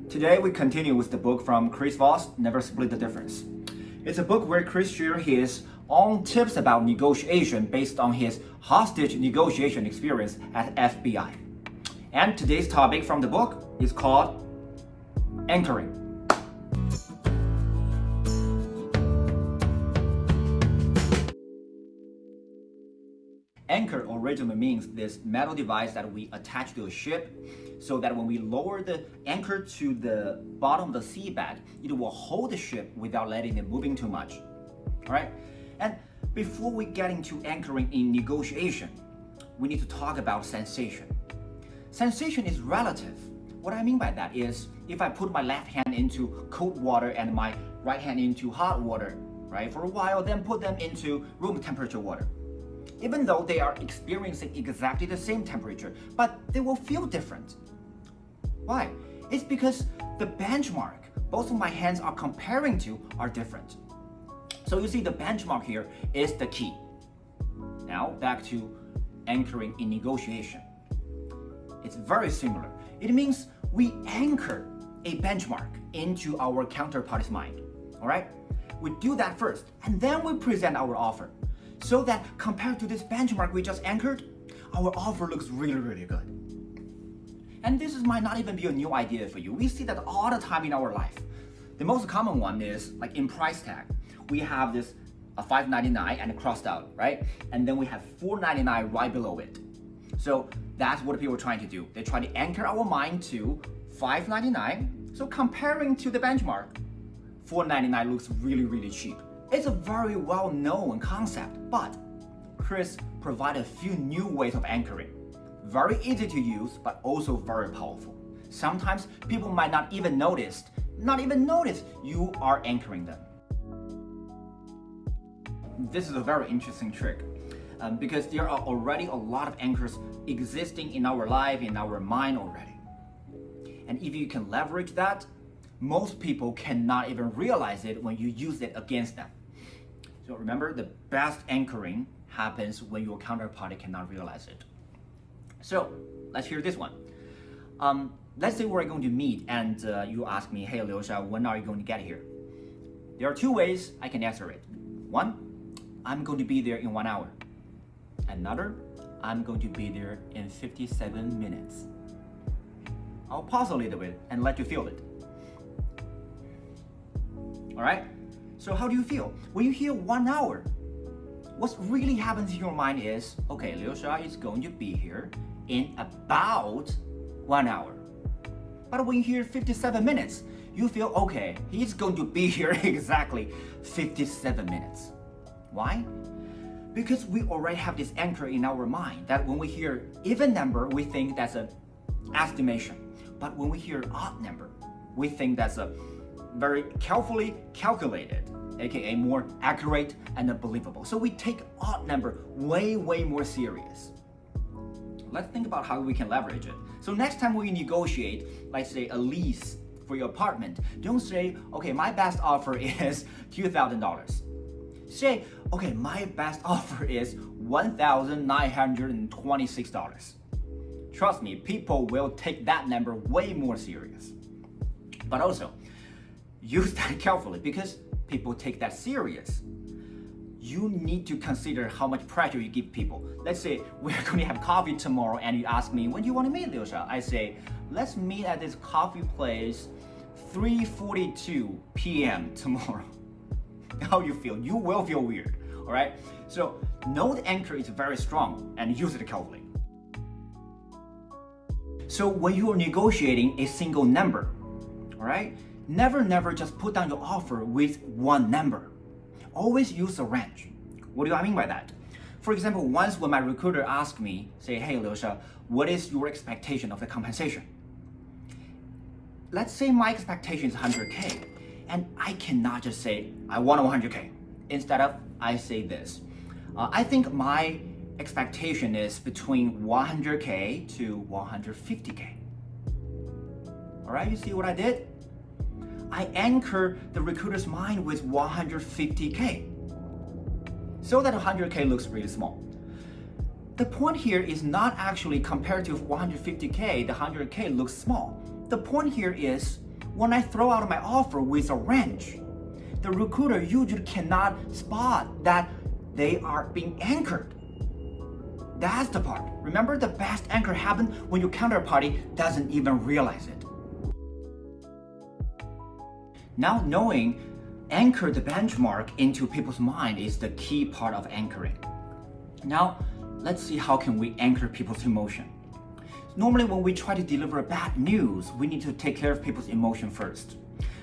Today we continue with the book from Chris Voss, Never Split the Difference. It's a book where Chris shares his own tips about negotiation based on his hostage negotiation experience at FBI. And today's topic from the book is called anchoring. Anchor originally means this metal device that we attach to a ship so that when we lower the anchor to the bottom of the seabed, it will hold the ship without letting it moving too much. All right? And before we get into anchoring in negotiation, we need to talk about sensation. Sensation is relative. What I mean by that is if I put my left hand into cold water and my right hand into hot water, right, for a while, then put them into room temperature water. Even though they are experiencing exactly the same temperature, but they will feel different. Why? It's because the benchmark both of my hands are comparing to are different. So you see the benchmark here is the key. Now back to anchoring in negotiation. It's very similar. It means we anchor a benchmark into our counterparty's mind. All right? We do that first, and then we present our offer. So that compared to this benchmark we just anchored, our offer looks really, really good. And this might not even be a new idea for you. We see that all the time in our life. The most common one is like in price tag. We have this $5.99 and crossed out, right? And then we have $4.99 right below it. So that's what people are trying to do. They try to anchor our mind to $5.99. So comparing to the benchmark, $4.99 looks really, really cheap. It's a very well-known concept, but Chris provided a few new ways of anchoring. Very easy to use, but also very powerful. Sometimes people might not even notice you are anchoring them. This is a very interesting trick because there are already a lot of anchors existing in our life, in our mind already. And if you can leverage that, most people cannot even realize it when you use it against them. So remember, the best anchoring happens when your counterparty cannot realize it. So let's hear this one. Let's say we're going to meet and you ask me, hey Liu-Sha, when are you going to get here? There are two ways I can answer it. One, I'm going to be there in 1 hour. Another, I'm going to be there in 57 minutes. I'll pause a little bit and let you feel it. All right? So how do you feel? When you hear 1 hour, what really happens in your mind is, okay, Liu-Sha is going to be here in about 1 hour. But when you hear 57 minutes, you feel, okay, he's going to be here exactly 57 minutes. Why? Because we already have this anchor in our mind that when we hear even number, we think that's an estimation. But when we hear odd number, we think that's a very carefully calculated, aka more accurate and believable. So we take odd number way more serious. Let's think about how we can leverage it. So next time we negotiate, let's say a lease for your apartment, don't say, okay, my best offer is $2,000. Say, okay, my best offer is $1,926. Trust me, people will take that number way more serious. But also, use that carefully because people take that serious. You need to consider how much pressure you give people. Let's say we're going to have coffee tomorrow and you ask me, when do you want to meet, Liu-Sha? I say, let's meet at this coffee place 3:42 p.m. tomorrow. How you feel? You will feel weird, all right? So know the anchor is very strong and use it carefully. So when you are negotiating a single number, all right? Never just put down your offer with one number. Always use a range. What do I mean by that? For example, once when my recruiter asked me, say, hey Liu-Sha, what is your expectation of the compensation? Let's say my expectation is 100K, and I cannot just say, I want 100K. Instead of, I say this. I think my expectation is between 100K to 150K. All right, you see what I did? I anchor the recruiter's mind with 150K. So that 100K looks really small. The point here is not actually compared to 150K, the 100K looks small. The point here is when I throw out my offer with a wrench, the recruiter usually cannot spot that they are being anchored. That's the part. Remember, the best anchor happens when your counterparty doesn't even realize it. Now knowing anchor the benchmark into people's mind is the key part of anchoring. Now let's see how can we anchor people's emotion. Normally when we try to deliver bad news, we need to take care of people's emotion first.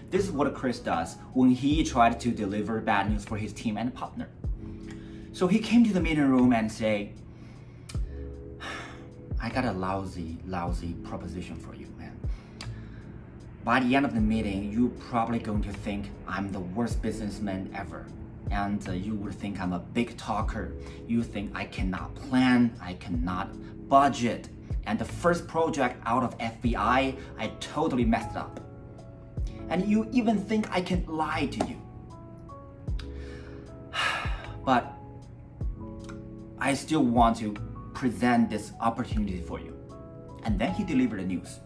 This is what Chris does when he tried to deliver bad news for his team and partner. So he came to the meeting room and say, I got a lousy proposition for you, man. By the end of the meeting, you're probably going to think I'm the worst businessman ever. And you would think I'm a big talker. You think I cannot plan, I cannot budget. And the first project out of FBI, I totally messed up. And you even think I can lie to you. But I still want to present this opportunity for you. And then he delivered the news.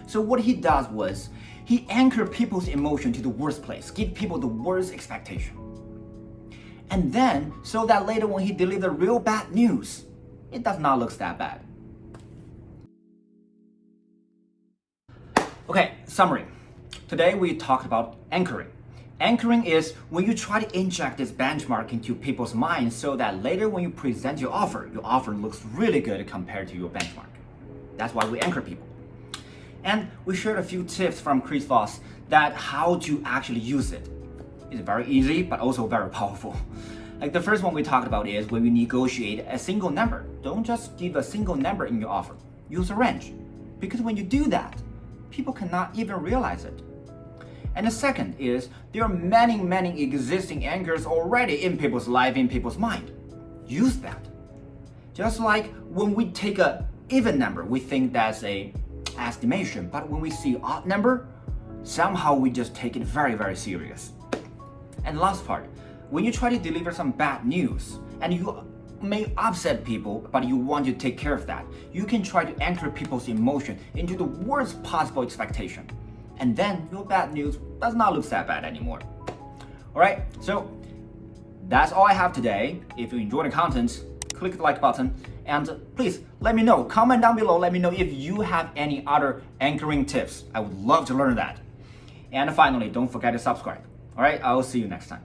So what he does was, he anchored people's emotion to the worst place, give people the worst expectation. And then, so that later when he delivered real bad news, it does not look that bad. Okay, summary. Today we talked about anchoring. Anchoring is when you try to inject this benchmark into people's minds so that later when you present your offer looks really good compared to your benchmark. That's why we anchor people. And we shared a few tips from Chris Voss that how to actually use it. It's very easy, but also very powerful. Like the first one we talked about is when you negotiate a single number. Don't just give a single number in your offer. Use a range. Because when you do that, people cannot even realize it. And the second is, there are many existing anchors already in people's life, in people's mind. Use that. Just like when we take a even number, we think that's a estimation, but when we see odd number, somehow we just take it very serious. And the last part, when you try to deliver some bad news, and you may upset people, but you want to take care of that, you can try to anchor people's emotion into the worst possible expectation. And then your bad news does not look that bad anymore. Alright, so that's all I have today. If you enjoyed the content, click the like button, and please let me know, comment down below, let me know if you have any other anchoring tips. I would love to learn that. And finally, don't forget to subscribe. Alright, I will see you next time.